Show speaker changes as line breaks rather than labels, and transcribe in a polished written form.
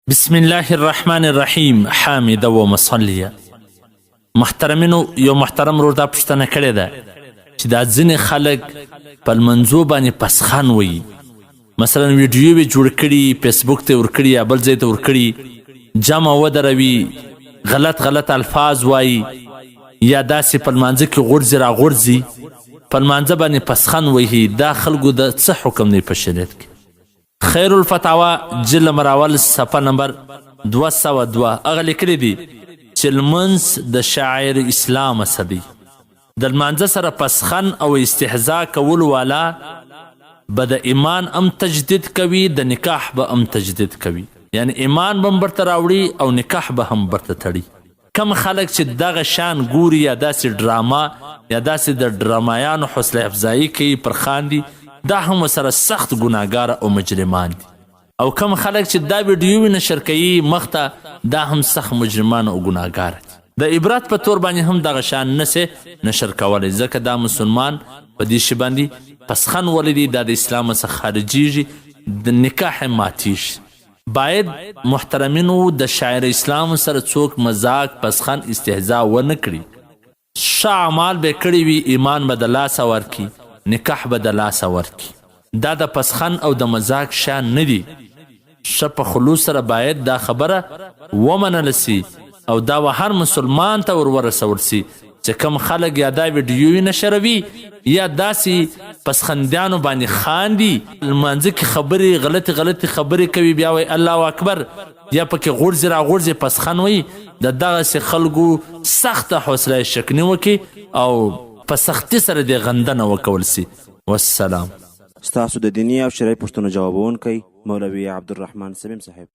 بسم الله الرحمن الرحیم حامد و مصلیه. محترمینو یو محترم ورور دا پوښتنه کړې ده چې دا ځینې خلک په لمنځو باندې پسخان وایي، مثلا ویډیو جوړ کړي، فیسبوک ته ورکړي یا بل ځای ته ورکړي، جمع ودروي، غلط الفاظ وایي یا داسې په لمانځه کې غورځي راغورځي، په لمانځه باندې پسخان وایي. دا خلکو د څه حکم دی په شریعت کې؟ خیر الفتاوا جلد مراول صفحه نمبر 202 هغه لیکلی دي چې لمونځ د شاعر اسلام څخه دی. د لمانځه سره پسخن او استهزاء کول والا به د ایمان هم تجدید کوي، د نکاح به هم تجدید کوي، یعنی ایمان به هم برته راوړي او نکاح به هم برته تړي. کم خلک چې دغه شان ګوري یا داسې ډراما یا داسې د ډرامایانو حوصله افزایي کوي پر خاندي، دا هم سره سخت ګناهګار او مجرمان دي. او کم خلک چې دا ویډیو نشر کوي مخته، دا هم سخت مجرمان او ګناهګار دي. د عبرت په تور باندې هم دغه شان نسي نشر کولی، ځکه دا مسلمان په دې شي باندې پسخن ولیدي، دا د اسلام څخه خارجیږي، د نکاح ماتیږي. باید محترمینو د شاعر اسلام سره څوک مذاق، پسخن، استهزاء ونه کړي. ښه اعمال به کړي وي، ایمان به د لاسه ورکړي، نکاح به د لاسه ورکړي. دا د پسخن او د مذاق شان نه دي. ښه په خلوص سره باید دا خبره ومنل سي او دا هر مسلمان ته ورسول سي چې کم خلک یا دا ویډیو نشروي یا داسې پسخندیانو باندې خاندي، لمانځه کې خبرې غلطي خبرې کوي، بیا وایي الله اکبر، یا پکې غورځي راغورځي پسخن وایي، د دغسې خلکو سخته حوصله شکني وکړي او په سختي سره د غندنه وکول سي. والسلام.
ستاسو د دیني او شرعي پوښتنو جوابونکی مولوي عبدالرحمن سمیم صاحب.